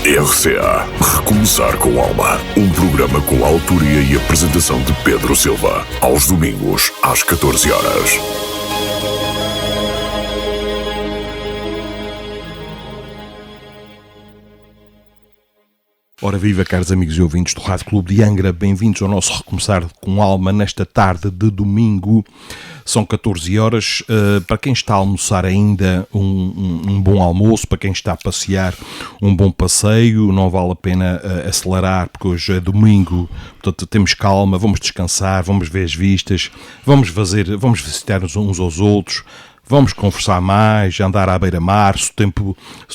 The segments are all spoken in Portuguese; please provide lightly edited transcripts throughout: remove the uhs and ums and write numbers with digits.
RCA Recomeçar com Alma. Um programa com a autoria e apresentação de Pedro Silva. Aos domingos, às 14 horas. Ora viva, caros amigos e ouvintes do Rádio Clube de Angra, bem-vindos ao nosso Recomeçar com Alma nesta tarde de domingo. São 14 horas, para quem está a almoçar ainda, um bom almoço, para quem está a passear, um bom passeio, não vale a pena acelerar, porque hoje é domingo, portanto temos calma, vamos descansar, vamos ver as vistas, vamos visitar uns aos outros, vamos conversar mais, andar à beira-mar, se o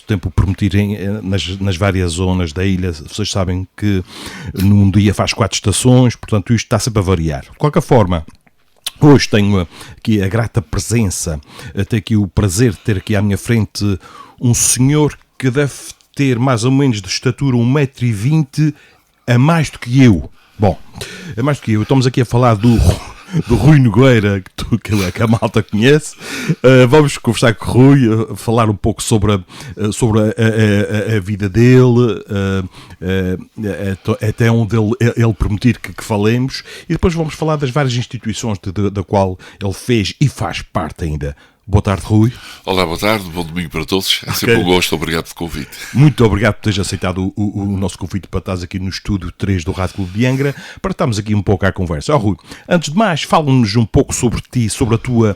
tempo permitirem, nas várias zonas da ilha. Vocês sabem que num dia faz 4 estações, portanto isto está sempre a variar. De qualquer forma, hoje tenho aqui a grata presença, tenho aqui o prazer de ter aqui à minha frente um senhor que deve ter mais ou menos de estatura 1,20 m, a mais do que eu. Bom, a mais do que eu. Estamos aqui a falar do Rui Nogueira, que a malta conhece. Vamos conversar com o Rui, falar um pouco sobre a vida dele, até onde ele permitir que falemos, e depois vamos falar das várias instituições da qual ele fez e faz parte ainda. Boa tarde, Rui. Olá, boa tarde, bom domingo para todos. É sempre um gosto, obrigado pelo convite. Muito obrigado por teres aceitado o nosso convite para estares aqui no estúdio 3 do Rádio Clube de Angra, para estarmos aqui um pouco à conversa. Rui, antes de mais, fala-nos um pouco sobre ti, sobre a tua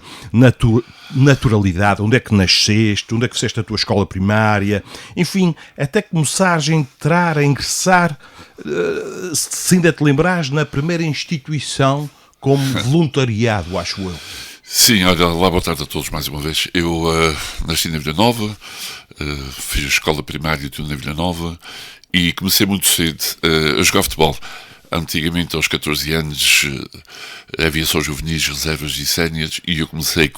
naturalidade, onde é que nasceste, onde é que fizeste a tua escola primária, enfim, até começares a entrar, a ingressar, se ainda te lembrares, na primeira instituição como voluntariado, acho eu. Sim, olha, lá boa tarde a todos mais uma vez. Eu nasci na Vila Nova, fiz a escola primária tudo na Vila Nova e comecei muito cedo a jogar futebol. Antigamente, aos 14 anos, havia só juvenis, reservas e séniores, e eu comecei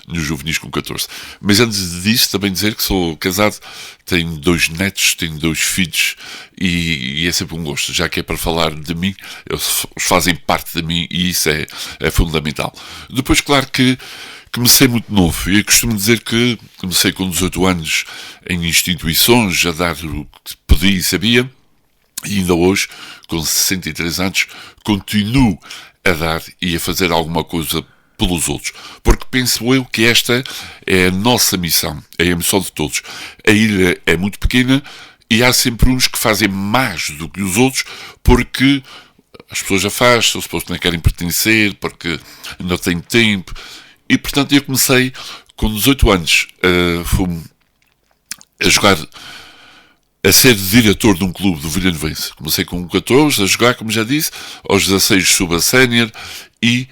nos juvenis com 14. Mas antes disso, também dizer que sou casado, tenho 2 netos, tenho 2 filhos, e é sempre um gosto, já que é para falar de mim, eles fazem parte de mim, e isso é fundamental. Depois, claro que comecei muito novo, e eu costumo dizer que comecei com 18 anos em instituições, a dar o que podia e sabia, e ainda hoje, com 63 anos, continuo a dar e a fazer alguma coisa pelos outros. Porque penso eu que esta é a nossa missão, é a missão de todos. A ilha é muito pequena e há sempre uns que fazem mais do que os outros porque as pessoas afastam-se, porque não querem pertencer, porque não têm tempo. E, portanto, eu comecei com 18 anos a jogar, a ser diretor de um clube do Vilhanovense. Comecei com 14 a jogar, como já disse, aos 16 subo a sénior e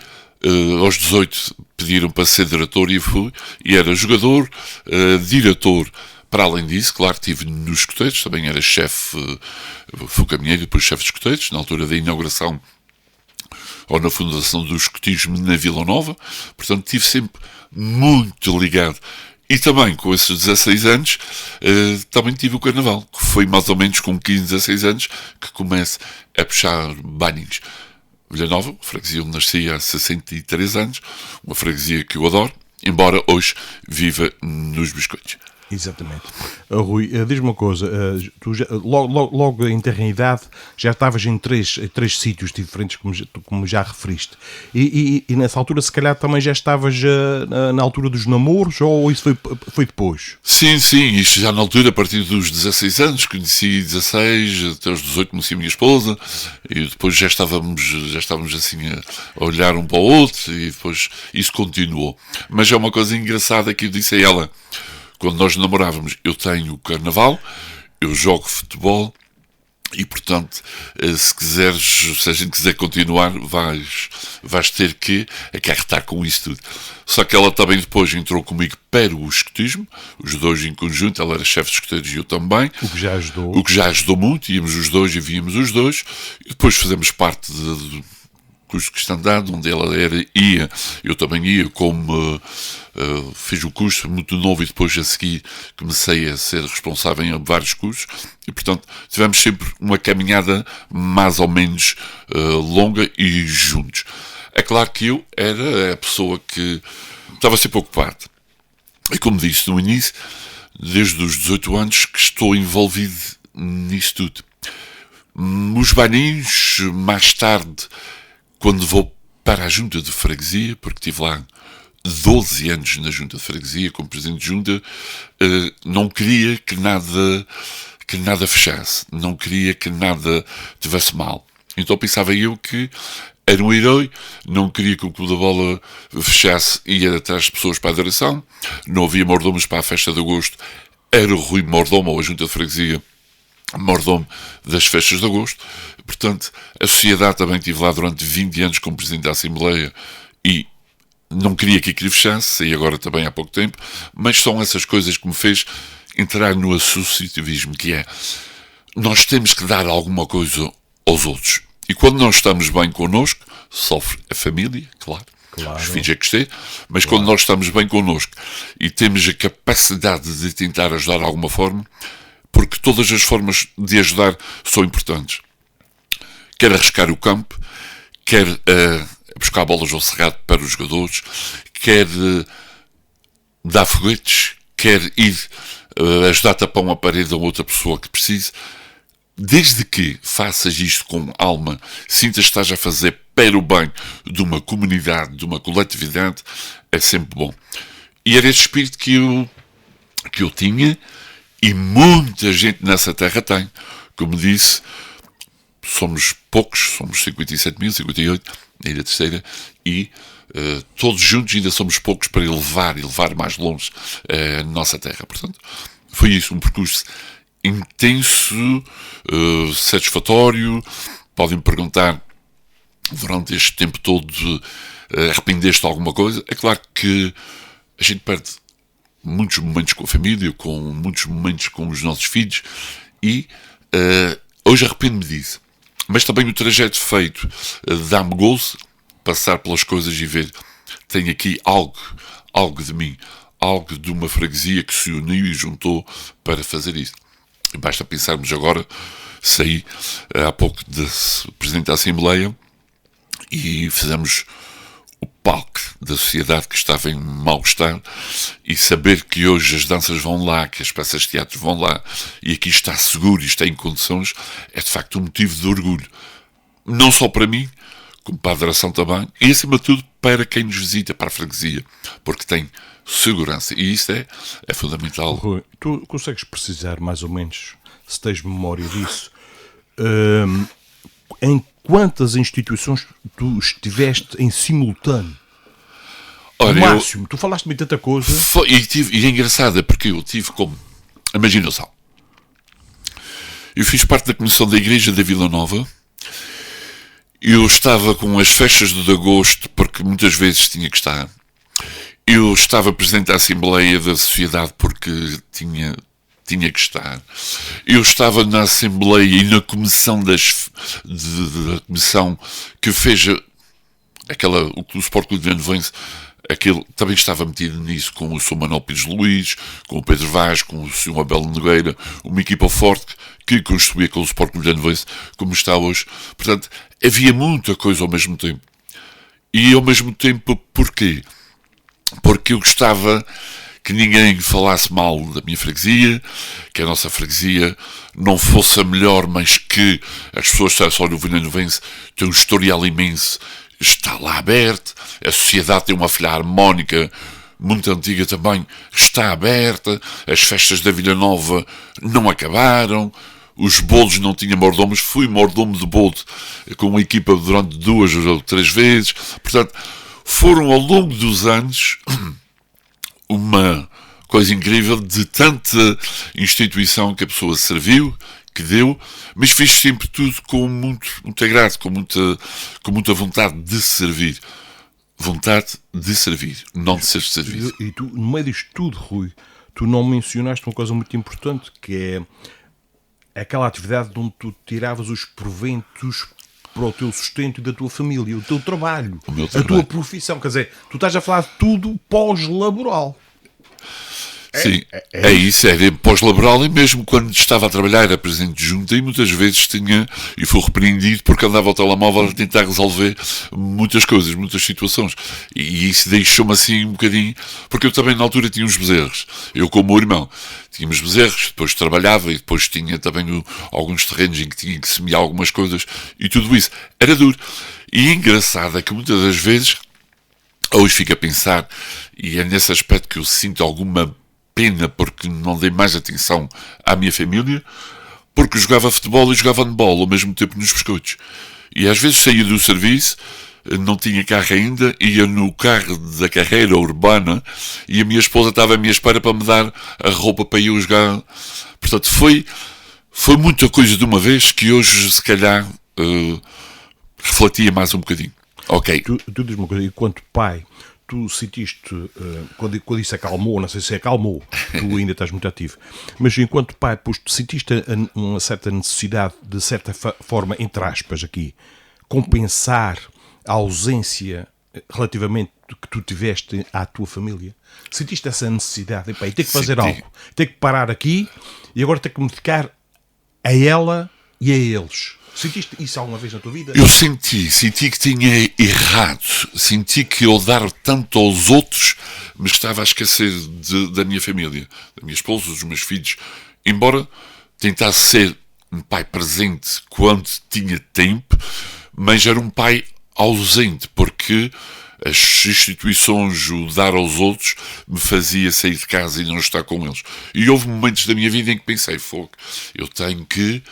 aos 18 pediram para ser diretor e fui, e era jogador, diretor. Para além disso, claro, estive nos escoteiros, também era chefe, fui caminheiro e depois chefe de escoteiros, na altura da inauguração ou na fundação do escotismo na Vila Nova, portanto estive sempre muito ligado. E também, com esses 16 anos, também tive o Carnaval, que foi mais ou menos com 15, 16 anos, que começo a puxar banhinhos. Vila Nova, freguesia onde nasci há 63 anos, uma freguesia que eu adoro, embora hoje viva nos biscoitos. Exatamente. Rui, diz-me uma coisa, tu logo em terra em idade já estavas em três sítios diferentes, como já referiste, e nessa altura se calhar também já estavas na altura dos namoros, ou isso foi depois? Sim, isto já na altura, a partir dos 16 anos, conheci 16, até os 18 conheci a minha esposa, e depois já estávamos assim a olhar um para o outro, e depois isso continuou. Mas é uma coisa engraçada que eu disse a ela. Quando nós namorávamos, eu tenho o Carnaval, eu jogo futebol e, portanto, se a gente quiser continuar, vais ter que acarretar com isso tudo. Só que ela também depois entrou comigo para o escotismo, os dois em conjunto, ela era chefe de escoteiros e eu também. O que já ajudou muito, íamos os dois e víamos os dois, e depois fizemos parte curso de cristandade, onde ela ia, eu também ia, como fiz o curso muito novo e depois a seguir comecei a ser responsável em vários cursos e, portanto, tivemos sempre uma caminhada mais ou menos longa e juntos. É claro que eu era a pessoa que estava sempre ocupado. E como disse no início, desde os 18 anos que estou envolvido nisso tudo. Os bailinhos, mais tarde, quando vou para a junta de freguesia, porque estive lá 12 anos na junta de freguesia, como presidente de junta, não queria que nada fechasse, não queria que nada tivesse mal. Então pensava eu que era um herói, não queria que o Clube da Bola fechasse e ia atrás de pessoas para a adoração, não havia mordomos para a festa de agosto, era o Rui Mordomo, ou a junta de freguesia, mordomo das festas de agosto. Portanto, a sociedade também estive lá durante 20 anos como presidente da Assembleia e não queria que aquilo fechasse, e agora também há pouco tempo, mas são essas coisas que me fez entrar no associativismo, que é, nós temos que dar alguma coisa aos outros. E quando nós estamos bem connosco, sofre a família, claro. Os filhos é que estão, mas quando nós estamos bem connosco e temos a capacidade de tentar ajudar de alguma forma, porque todas as formas de ajudar são importantes. Quer arriscar o campo, quer buscar bolas ao cerrado para os jogadores, quer dar foguetes, quer ir ajudar a tapar uma parede a outra pessoa que precise. Desde que faças isto com alma, sintas que estás a fazer para o bem de uma comunidade, de uma coletividade, é sempre bom. E era esse espírito que eu tinha, e muita gente nessa terra tem. Como disse, somos poucos, somos 57 mil, 58, na Ilha Terceira, e todos juntos ainda somos poucos para levar mais longe a nossa terra. Portanto, foi isso, um percurso intenso, satisfatório. Podem me perguntar, durante este tempo todo, arrependeste de alguma coisa? É claro que a gente perde muitos momentos com a família, com muitos momentos com os nossos filhos, e hoje arrependo-me disso. Mas também o trajeto feito dá-me gozo, passar pelas coisas e ver, tenho aqui algo de mim, algo de uma freguesia que se uniu e juntou para fazer isso. E basta pensarmos agora, saí há pouco de presidente da Assembleia e fizemos o palco da sociedade que estava em mau estado, e saber que hoje as danças vão lá, que as peças de teatro vão lá, e aqui está seguro e está em condições, é de facto um motivo de orgulho. Não só para mim, como para a adoração também, e acima de tudo para quem nos visita, para a freguesia, porque tem segurança, e isso é fundamental. Rui, tu consegues precisar mais ou menos, se tens memória disso, em quantas instituições tu estiveste em simultâneo? Ora, O máximo, tu falaste-me tanta coisa. E é engraçado, porque eu tive como, imagina só, eu fiz parte da comissão da igreja da Vila Nova. Eu estava com as festas de agosto, porque muitas vezes tinha que estar. Eu estava presidente da Assembleia da Sociedade, porque tinha que estar. Eu estava na Assembleia e na comissão da comissão que fez o Sport Clube de Vilhena, também estava metido nisso, com o Sr. Manuel Pires Luís, com o Pedro Vaz, com o Sr. Abel Nogueira, uma equipa forte que construía aquele Sport Clube de Vilhena como está hoje. Portanto, havia muita coisa ao mesmo tempo. E ao mesmo tempo, porquê? Porque eu gostava que ninguém falasse mal da minha freguesia, que a nossa freguesia não fosse a melhor, mas que as pessoas dissessem: olha, o Vilhena tem um historial imenso, está lá aberto, a sociedade tem uma filha harmónica muito antiga também, está aberta, as festas da Vila Nova não acabaram, os bolos não tinham mordomos, fui mordomo de bolo com uma equipa durante 2 ou 3 vezes. Portanto, foram ao longo dos anos uma coisa incrível de tanta instituição que a pessoa serviu, que deu, mas fez sempre tudo com muito agrado, com muita vontade de servir. Vontade de servir, não de ser servido. E tu, no meio disto tudo, Rui, tu não mencionaste uma coisa muito importante, que é aquela atividade de onde tu tiravas os proventos para o teu sustento e da tua família, o teu trabalho, a tua profissão. Quer dizer, tu estás a falar de tudo pós-laboral. Sim, é isso, é pós-laboral, e mesmo quando estava a trabalhar era presidente de junta e muitas vezes e fui repreendido porque andava ao telemóvel a tentar resolver muitas coisas, muitas situações, e isso deixou-me assim um bocadinho, porque eu também na altura tinha uns bezerros, eu com o meu irmão, tínhamos bezerros, depois trabalhava e depois tinha também alguns terrenos em que tinha que semear algumas coisas, e tudo isso era duro, e engraçado é que muitas das vezes, hoje fico a pensar, e é nesse aspecto que eu sinto alguma pena porque não dei mais atenção à minha família, porque jogava futebol e jogava handball ao mesmo tempo nos biscoitos. E às vezes saía do serviço, não tinha carro ainda, ia no carro da carreira urbana e a minha esposa estava à minha espera para me dar a roupa para eu jogar. Portanto, foi muita coisa de uma vez que hoje, se calhar, refletia mais um bocadinho. Ok. Tu diz uma coisa, enquanto pai, tu sentiste, quando isso acalmou, não sei se acalmou, tu ainda estás muito ativo, mas enquanto pai, pois, tu sentiste uma certa necessidade, de certa forma, entre aspas aqui, compensar a ausência relativamente que tu tiveste à tua família? Sentiste essa necessidade? Epá, ter que fazer algo, ter que parar aqui e agora ter que me dedicar a ela e a eles. Sentiste isso alguma vez na tua vida? Eu senti que tinha errado, senti que eu dar tanto aos outros me estava a esquecer da minha família, da minha esposa, dos meus filhos, embora tentasse ser um pai presente quando tinha tempo, mas era um pai ausente, porque as instituições, o dar aos outros, me fazia sair de casa e não estar com eles. E houve momentos da minha vida em que pensei, eu tenho que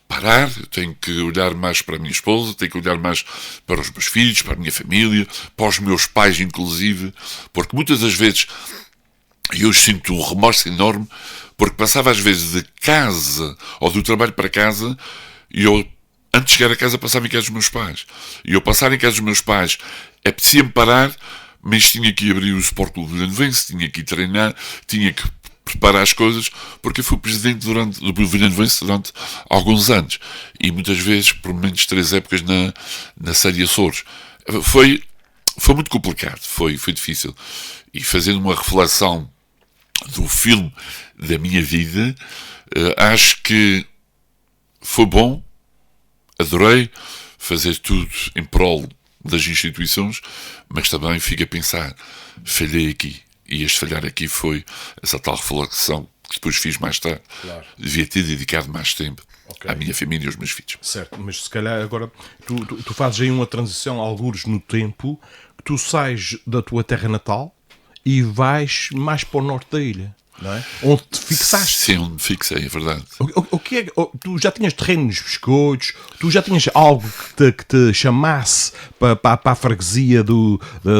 parar, eu tenho que olhar mais para a minha esposa, tenho que olhar mais para os meus filhos, para a minha família, para os meus pais inclusive, porque muitas das vezes eu sinto um remorso enorme, porque passava às vezes de casa ou do trabalho para casa e eu, antes de chegar a casa, passava em casa dos meus pais. E eu passar em casa dos meus pais, apetecia-me parar, mas tinha que abrir o Sport Clube do Vilhanense, tinha que ir treinar, tinha que preparar as coisas, porque eu fui presidente do Vilhanense durante alguns anos e muitas vezes por menos 3 épocas na Série Açores. Foi muito complicado, foi difícil, e fazendo uma reflexão do filme da minha vida, acho que foi bom, adorei fazer tudo em prol das instituições, mas também fico a pensar, falhei aqui. E este falhar aqui foi essa tal reflexão que depois fiz mais tarde. Claro. Devia ter dedicado mais tempo à minha família e aos meus filhos. Certo, mas se calhar agora tu fazes aí uma transição, algures no tempo, que tu sais da tua terra natal e vais mais para o norte da ilha, não é? Onde te fixaste. Sim, onde me fixei, é verdade. O que é, tu já tinhas terreno nos biscoitos, tu já tinhas algo que te chamasse para a freguesia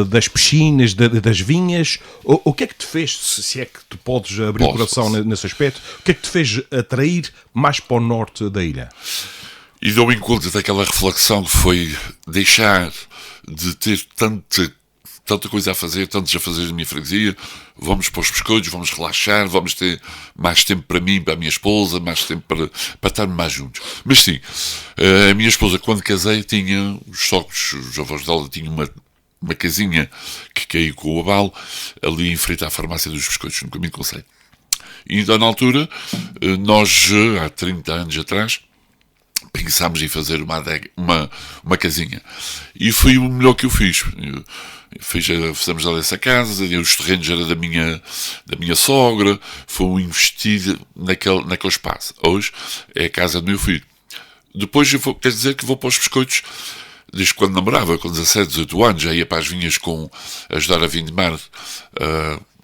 das piscinas, das vinhas? O que é que te fez, se é que tu podes abrir o coração nesse aspecto, o que é que te fez atrair mais para o norte da ilha? E dou encontro daquela reflexão que foi deixar de ter tanta coisa a fazer, tantos a fazer na minha freguesia, vamos para os biscoitos, vamos relaxar, vamos ter mais tempo para mim, para a minha esposa, mais tempo para estarmos mais juntos. Mas sim, a minha esposa, quando casei, tinha os sogros, os avós dela tinham uma casinha que caiu com o abalo, ali em frente à farmácia dos biscoitos, no caminho do Conselho. E então, na altura, nós, há 30 anos atrás, pensámos em fazer uma casinha. E foi o melhor que eu fiz. Fizemos ali essa casa, os terrenos eram da minha sogra, foi investido naquele espaço. Hoje é a casa do meu filho. Depois, quer dizer que vou para os biscoitos, desde quando namorava, com 17, 18 anos, já ia para as vinhas ajudar a vindimar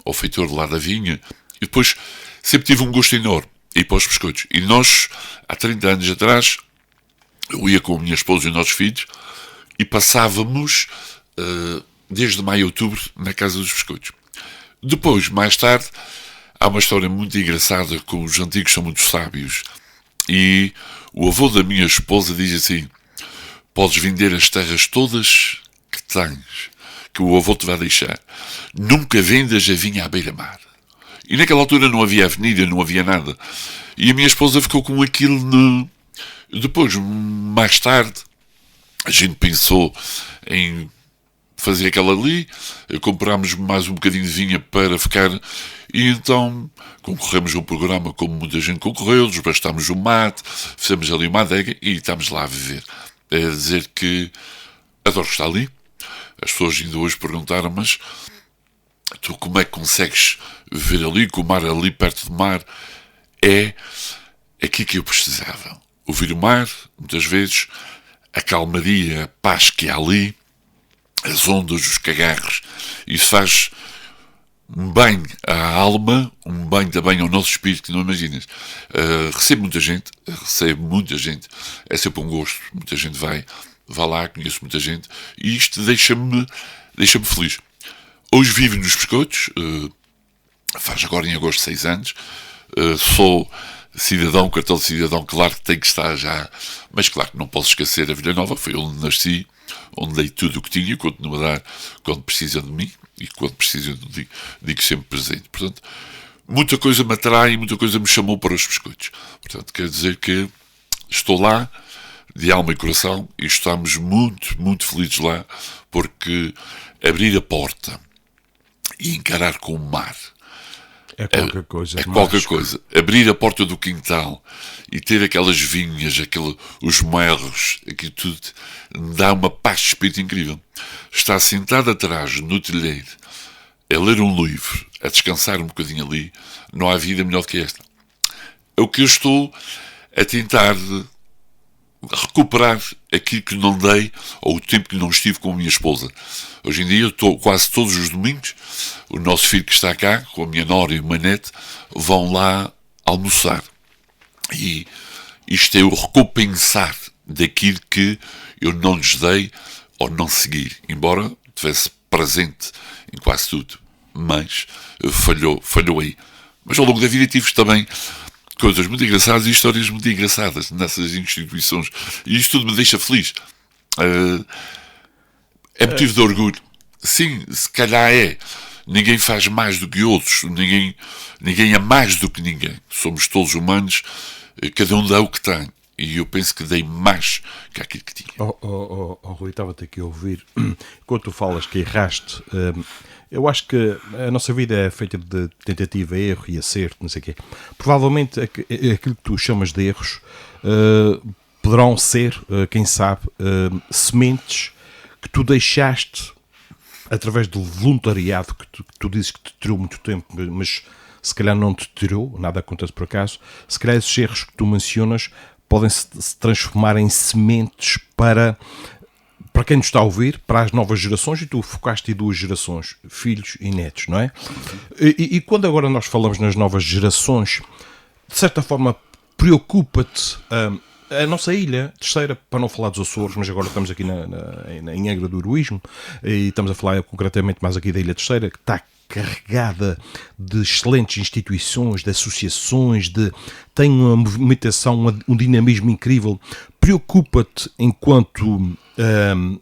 ao feitor lá da vinha. E depois sempre tive um gosto enorme ir para os biscoitos. E nós, há 30 anos atrás, eu ia com a minha esposa e os nossos filhos e passávamos desde maio a outubro na casa dos biscoitos. Depois, mais tarde, há uma história muito engraçada, que os antigos são muito sábios, e o avô da minha esposa diz assim: podes vender as terras todas que tens, que o avô te vai deixar, nunca vendas a vinha à beira-mar. E naquela altura não havia avenida, não havia nada, e a minha esposa ficou com aquilo. Depois, mais tarde, a gente pensou em fazia aquela ali, comprámos mais um bocadinho de vinha para ficar, e então concorremos a um programa como muita gente concorreu, desbastámos o mate, fizemos ali uma adega e estamos lá a viver. É dizer que adoro estar ali. As pessoas ainda hoje perguntaram, mas tu como é que consegues viver ali, com o mar ali perto do mar? É aquilo que eu precisava. Ouvir o mar, muitas vezes, a calmaria, a paz que há ali, as ondas, os cagarros. Isso faz um bem à alma, um bem também ao nosso espírito, que não imaginas. Recebo muita gente, é sempre um gosto, muita gente vai lá, conheço muita gente, e isto deixa-me feliz. Hoje vivo nos Biscoitos, faz agora em agosto 6 anos, sou cidadão, cartão de cidadão, claro que tem que estar já, mas claro que não posso esquecer a Vila Nova, foi onde nasci, onde dei tudo o que tinha, continuo a dar quando precisam de mim, e quando precisam digo sempre presente. Portanto, muita coisa me atrai, muita coisa me chamou para os Biscoitos. Portanto, quer dizer que estou lá, de alma e coração, e estamos muito, muito felizes lá, porque abrir a porta e encarar com o mar é qualquer coisa. É qualquer coisa. Abrir a porta do quintal e ter aquelas vinhas, os merros, aquilo tudo, dá uma paz de espírito incrível. Estar sentado atrás, no telheiro, a ler um livro, a descansar um bocadinho ali, não há vida melhor do que esta. É o que eu estou a tentar recuperar aquilo que não dei, ou o tempo que não estive com a minha esposa. Hoje em dia eu estou quase todos os domingos, o nosso filho que está cá, com a minha nora e o manete, vão lá almoçar. E isto é o recompensar daquilo que eu não lhes dei ou não segui, embora estivesse presente em quase tudo, mas falhou aí. Mas ao longo da vida tive também coisas muito engraçadas e histórias muito engraçadas nessas instituições. E isto tudo me deixa feliz. É motivo de orgulho. Sim, se calhar é. Ninguém faz mais do que outros. Ninguém é mais do que ninguém. Somos todos humanos. Cada um dá o que tem. E eu penso que dei mais que aquilo que tinha. Rui, estava-te aqui a ouvir. Quando tu falas que erraste, eu acho que a nossa vida é feita de tentativa, erro e acerto, não sei o quê. Provavelmente aquilo que tu chamas de erros poderão ser, quem sabe, sementes que tu deixaste através do voluntariado que tu dizes que te tirou muito tempo, mas se calhar não te tirou, nada acontece por acaso. Se calhar esses erros que tu mencionas podem se transformar em sementes para quem nos está a ouvir, para as novas gerações, e tu focaste em 2 gerações, filhos e netos, não é? E quando agora nós falamos nas novas gerações, de certa forma preocupa-te a nossa ilha terceira, para não falar dos Açores, mas agora estamos aqui em Angra do Heroísmo, e estamos a falar concretamente mais aqui da ilha terceira, que está carregada de excelentes instituições, de associações, tem uma movimentação, um dinamismo incrível. Preocupa-te, enquanto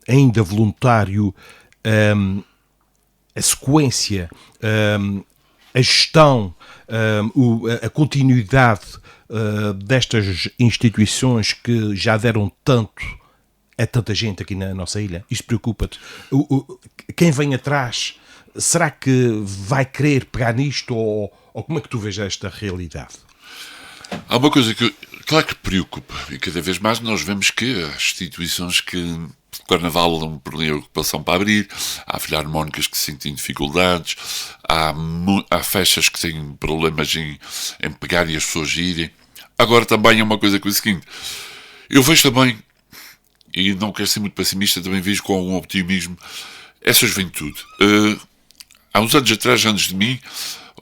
ainda voluntário, a sequência, a gestão, a continuidade destas instituições que já deram tanto a tanta gente aqui na nossa ilha? Isto preocupa-te? Quem vem atrás, será que vai querer pegar nisto, ou como é que tu vês esta realidade? Há uma coisa que, claro que preocupa, e cada vez mais nós vemos que as instituições que o Carnaval dão por ali a ocupação para abrir, há filarmónicas que sentem dificuldades, há festas que têm problemas em pegar e as pessoas irem. Agora também é uma coisa que é o seguinte, eu vejo também, e não quero ser muito pessimista, também vejo com algum optimismo essa juventude. Há uns anos atrás, antes de mim,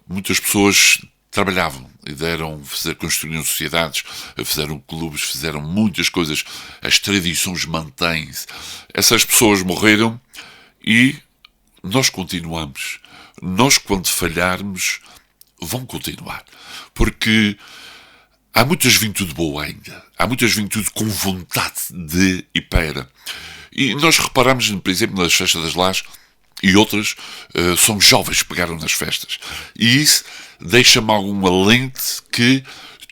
muitas pessoas trabalhavam e construíram sociedades, fizeram clubes, fizeram muitas coisas, as tradições mantêm-se. Essas pessoas morreram e nós continuamos. Nós, quando falharmos, vão continuar. Porque há muita juventude boa ainda. Há muita juventude com vontade de e para. E nós reparamos, por exemplo, nas festas das Lajes, e outras, são jovens que pegaram nas festas. E isso deixa-me algum alento que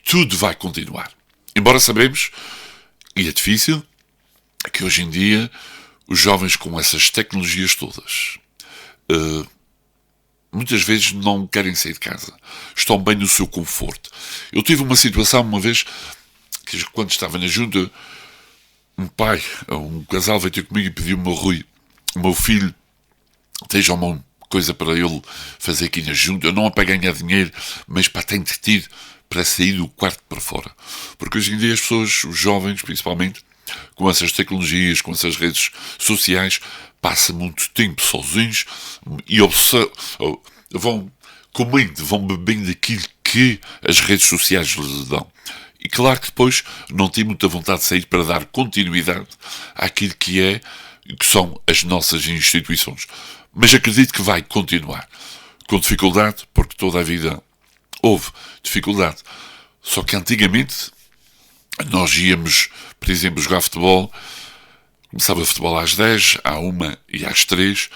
tudo vai continuar. Embora sabemos, e é difícil, que hoje em dia os jovens com essas tecnologias todas, muitas vezes não querem sair de casa. Estão bem no seu conforto. Eu tive uma situação uma vez, que quando estava na junta, um casal veio ter comigo e pediu-me: Rui, o meu filho, esteja uma coisa para ele fazer aqui na junta, não é para ganhar dinheiro, mas para ter entretido, para sair do quarto para fora. Porque hoje em dia as pessoas, os jovens principalmente, com essas tecnologias, com essas redes sociais, passam muito tempo sozinhos e vão comendo, vão bebendo aquilo que as redes sociais lhes dão. E claro que depois não têm muita vontade de sair para dar continuidade àquilo que são as nossas instituições. Mas acredito que vai continuar. Com dificuldade, porque toda a vida houve dificuldade. Só que antigamente nós íamos, por exemplo, jogar futebol. Começava o futebol às 10, à 1 e às 3.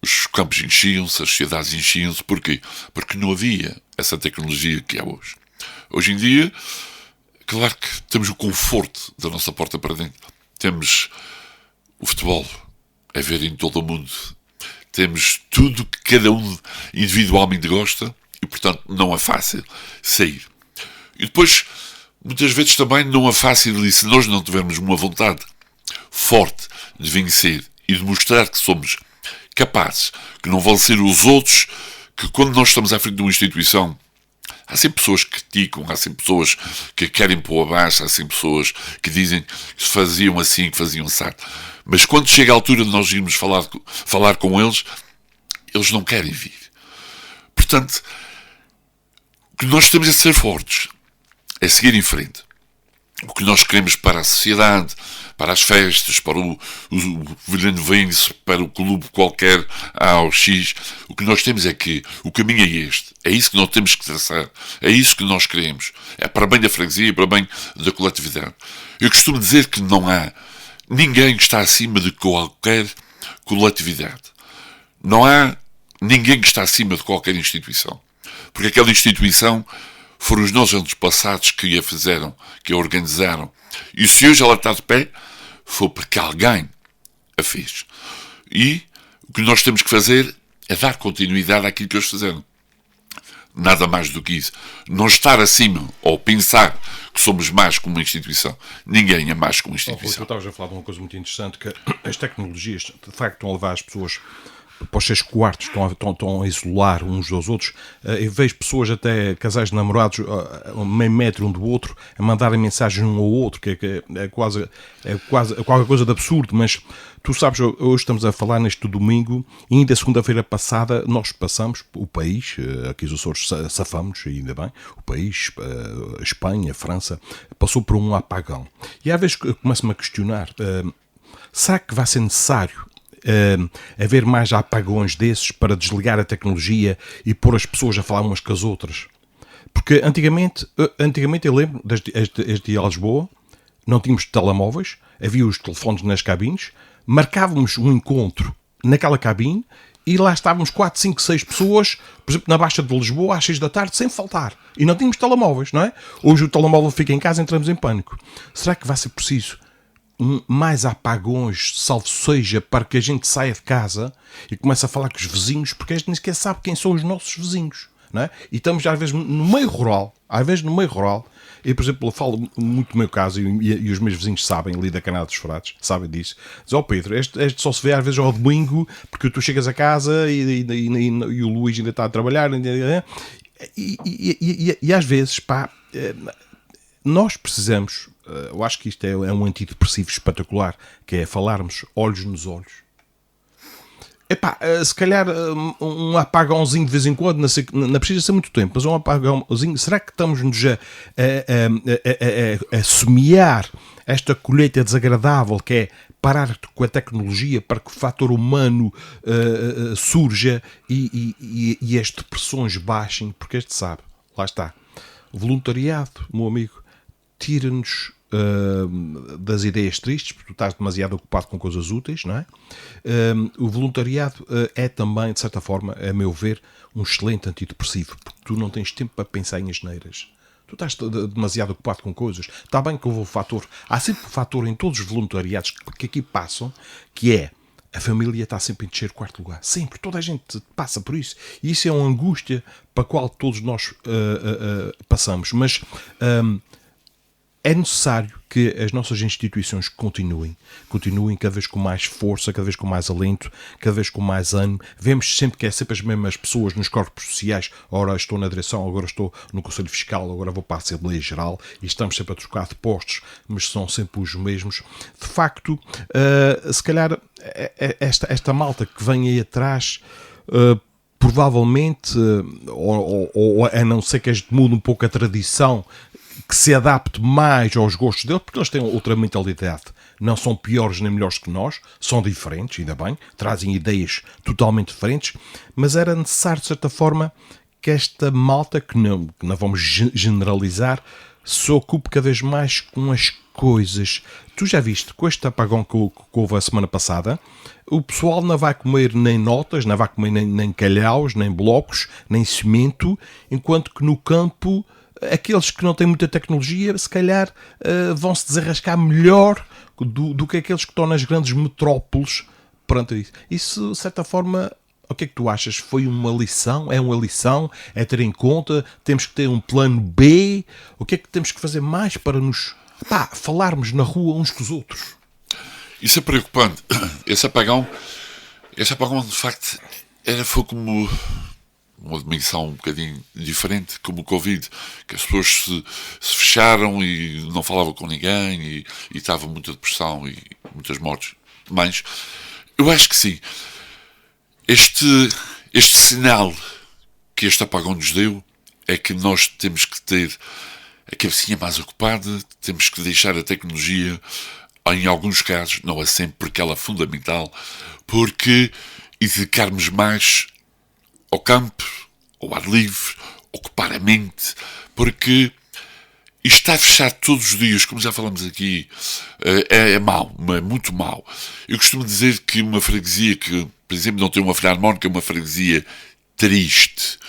Os campos enchiam-se, as cidades enchiam-se. Porquê? Porque não havia essa tecnologia que há hoje. Hoje em dia, claro que temos o conforto da nossa porta para dentro. Temos o futebol a ver em todo o mundo. Temos tudo que cada um individualmente gosta e, portanto, não é fácil sair. E depois, muitas vezes também não é fácil, e se nós não tivermos uma vontade forte de vencer e de mostrar que somos capazes, que não vão ser os outros, que quando nós estamos à frente de uma instituição, há sempre pessoas que criticam, há sempre pessoas que querem pôr abaixo, há sempre pessoas que dizem que faziam assim, que faziam assado. Mas quando chega a altura de nós irmos falar com eles, eles não querem vir. Portanto, o que nós temos é ser fortes, é seguir em frente. O que nós queremos para a sociedade, para as festas, para o Vilhano Vence, para o clube qualquer ao X, o que nós temos é que o caminho é este. É isso que nós temos que traçar. É isso que nós queremos. É para bem da freguesia, para bem da coletividade. Eu costumo dizer que não há ninguém que está acima de qualquer coletividade. Não há ninguém que está acima de qualquer instituição. Porque aquela instituição foram os nossos antepassados que a fizeram, que a organizaram. E se hoje ela está de pé, foi porque alguém a fez. E o que nós temos que fazer é dar continuidade àquilo que eles fizeram. Nada mais do que isso. Não estar acima ou pensar que somos mais que uma instituição. Ninguém é mais que uma instituição. Tu estavas a falar de uma coisa muito interessante, que as tecnologias, de facto, estão a levar as pessoas para os seus quartos, estão a isolar uns dos outros. Eu vejo pessoas, até casais de namorados, a meio metro um do outro, a mandarem mensagens um ao outro, que é quase qualquer coisa de absurdo. Mas tu sabes, hoje estamos a falar neste domingo, e ainda segunda-feira passada nós passamos, o país, aqui os Açores safamos, ainda bem, o país, a Espanha, a França, passou por um apagão. E às vezes começo-me a questionar, será que vai ser necessário haver mais apagões desses para desligar a tecnologia e pôr as pessoas a falar umas com as outras? Porque antigamente eu lembro, desde a Lisboa, não tínhamos telemóveis, havia os telefones nas cabines, marcávamos um encontro naquela cabine e lá estávamos 4, 5, 6 pessoas, por exemplo, na Baixa de Lisboa, às 6 da tarde, sem faltar. E não tínhamos telemóveis, não é? Hoje o telemóvel fica em casa e entramos em pânico. Será que vai ser preciso mais apagões, salvo seja, para que a gente saia de casa e comece a falar com os vizinhos, porque a gente nem sequer sabe quem são os nossos vizinhos, não é? E estamos às vezes no meio rural, eu, por exemplo, falo muito do meu caso, e os meus vizinhos sabem, ali da Canada dos Frades, sabem disso. Dizem: Pedro, este só se vê às vezes ao domingo, porque tu chegas a casa e o Luís ainda está a trabalhar, e às vezes, nós precisamos, eu acho que isto é um antidepressivo espetacular, que é falarmos olhos nos olhos. Se calhar um apagãozinho de vez em quando, não precisa ser muito tempo, mas um apagãozinho, será que estamos-nos a semear esta colheita desagradável, que é parar com a tecnologia para que o fator humano surja e as depressões baixem? Porque este sabe, lá está, o voluntariado, meu amigo, tira-nos das ideias tristes, porque tu estás demasiado ocupado com coisas úteis, não é? O voluntariado é também, de certa forma, a meu ver, um excelente antidepressivo, porque tu não tens tempo para pensar em asneiras. Tu estás demasiado ocupado com coisas. Está bem que houve o fator. Há sempre um fator em todos os voluntariados que aqui passam, que é a família está sempre em terceiro, quarto lugar. Sempre. Toda a gente passa por isso. E isso é uma angústia para a qual todos nós passamos. Mas é necessário que as nossas instituições continuem cada vez com mais força, cada vez com mais alento, cada vez com mais ânimo. Vemos sempre que é sempre as mesmas pessoas nos corpos sociais. Ora estou na direção, agora estou no Conselho Fiscal, agora vou para a Assembleia Geral, e estamos sempre a trocar de postos, mas são sempre os mesmos. De facto, se calhar esta malta que vem aí atrás, provavelmente, ou a não ser que a gente mude um pouco a tradição, que se adapte mais aos gostos deles, porque eles têm outra mentalidade. Não são piores nem melhores que nós, são diferentes, ainda bem, trazem ideias totalmente diferentes, mas era necessário, de certa forma, que esta malta, que não vamos generalizar, se ocupe cada vez mais com as coisas. Tu já viste, com este apagão que houve a semana passada, o pessoal não vai comer nem notas, não vai comer nem calhaus, nem blocos, nem cimento, enquanto que no campo aqueles que não têm muita tecnologia, se calhar vão-se desarrascar melhor do que aqueles que estão nas grandes metrópoles perante isso. Isso, de certa forma, o que é que tu achas? Foi uma lição? É uma lição? É ter em conta? Temos que ter um plano B? O que é que temos que fazer mais para nos falarmos na rua uns com os outros? Isso é preocupante. Esse apagão, de facto, foi como uma dimensão um bocadinho diferente, como o Covid, que as pessoas se fecharam e não falavam com ninguém e estava muita depressão e muitas mortes. Mas eu acho que sim. Este sinal que este apagão nos deu é que nós temos que ter a cabecinha mais ocupada, temos que deixar a tecnologia, em alguns casos, não é sempre, porque ela é fundamental, e dedicarmos mais ao campo, ao ar livre, ocupar a mente, porque estar fechado todos os dias, como já falamos aqui, é mau, é muito mau. Eu costumo dizer que uma freguesia que, por exemplo, não tem uma filarmónica, é uma freguesia triste.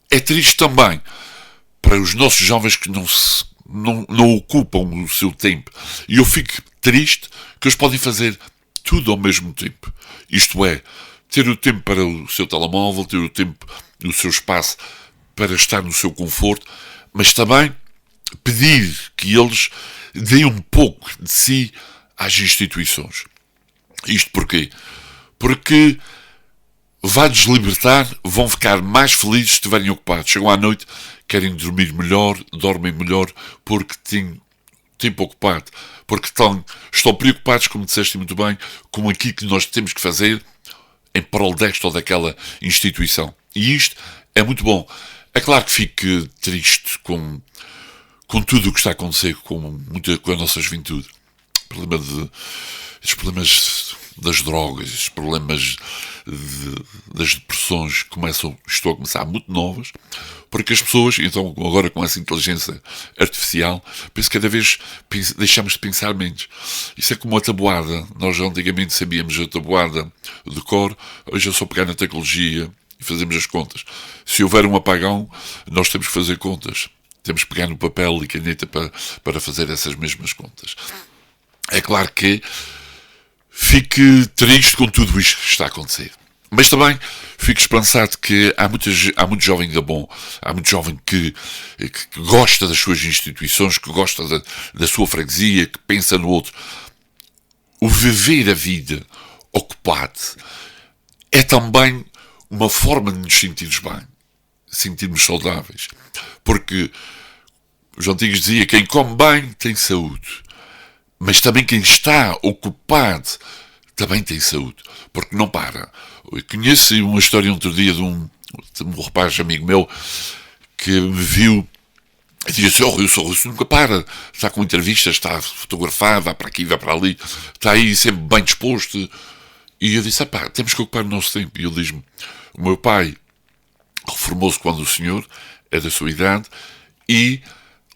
É triste também para os nossos jovens que não ocupam o seu tempo. E eu fico triste que eles podem fazer tudo ao mesmo tempo. Isto é, ter o tempo para o seu telemóvel, ter o tempo no seu espaço para estar no seu conforto, mas também pedir que eles deem um pouco de si às instituições. Isto porquê? Porque vai-nos libertar, vão ficar mais felizes se estiverem ocupados. Chegam à noite, querem dormir melhor, dormem melhor, porque têm tempo ocupado. Porque estão preocupados, como disseste muito bem, com aquilo que nós temos que fazer em prol desta ou daquela instituição. E isto é muito bom. É claro que fico triste com tudo o que está a acontecer com a nossa juventude. Os problemas das drogas, os problemas das depressões estão a começar muito novas, porque as pessoas, então agora com essa inteligência artificial, penso que cada vez deixamos de pensar menos. Isso é como a tabuada. Nós antigamente sabíamos a tabuada de cor, hoje é só pegar na tecnologia e fazemos as contas. Se houver um apagão, nós temos que fazer contas. Temos que pegar no papel e caneta para fazer essas mesmas contas. É claro que fico triste com tudo isto que está a acontecer. Mas também fico esperançado que há muito jovem ainda bom, há muito jovem que gosta das suas instituições, que gosta da sua freguesia, que pensa no outro. O viver a vida ocupado é também uma forma de nos sentirmos bem, sentirmos saudáveis. Porque os antigos diziam que quem come bem tem saúde. Mas também quem está ocupado também tem saúde, porque não para. Eu conheço uma história outro dia de um rapaz amigo meu que me viu e disse: o Russo nunca para, está com entrevistas, está fotografado, vai para aqui, vai para ali, está aí sempre bem disposto. E eu disse: temos que ocupar o nosso tempo. E ele diz-me: o meu pai reformou-se quando o senhor é da sua idade e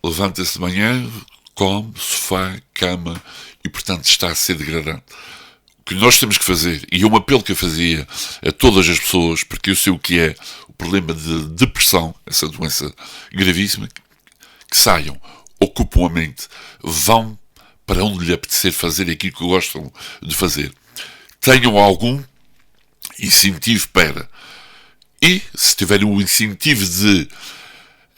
levanta-se de manhã, come, sofá, cama, e portanto está a ser degradante. que nós temos que fazer, e um apelo que eu fazia a todas as pessoas, porque eu sei o que é o problema de depressão, essa doença gravíssima, que saiam, ocupam a mente, vão para onde lhe apetecer fazer aquilo que gostam de fazer. Tenham algum incentivo para. E, se tiverem o incentivo de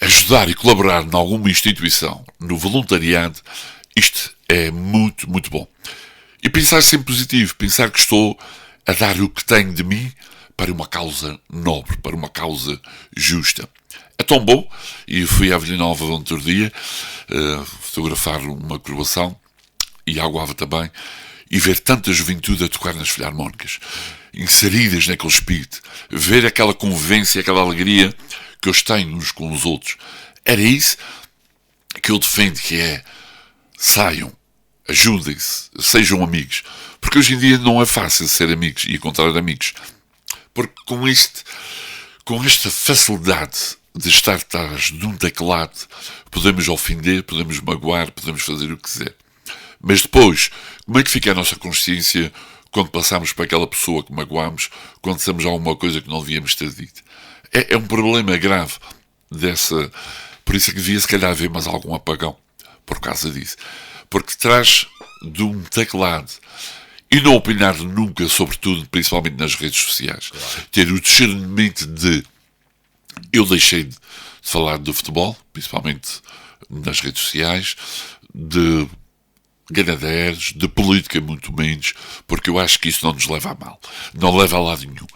ajudar e colaborar em alguma instituição, no voluntariado, isto é muito, muito bom. E pensar sempre positivo, pensar que estou a dar o que tenho de mim para uma causa nobre, para uma causa justa. É tão bom, e eu fui à Vila Nova outro dia fotografar uma coroação, e à Guava também, e ver tanta juventude a tocar nas filarmónicas, inseridas naquele espírito, ver aquela convivência, aquela alegria que eles têm uns com os outros. Era isso que eu defendo, que é: saiam, ajudem-se, sejam amigos. Porque hoje em dia não é fácil ser amigos e encontrar amigos. Porque com esta facilidade de estar atrás de um teclado, podemos ofender, podemos magoar, podemos fazer o que quiser. Mas depois, como é que fica a nossa consciência quando passamos para aquela pessoa que magoamos, quando dissemos alguma coisa que não devíamos ter dito? É um problema grave dessa. Por isso é que devia se calhar haver mais algum apagão por causa disso. Porque traz de um teclado, e não opinar nunca sobre tudo, principalmente nas redes sociais. Claro. Ter o discernimento de: eu deixei de falar de futebol, principalmente nas redes sociais, de ganadeiros, de política muito menos, porque eu acho que isso não nos leva a mal. Não leva a lado nenhum.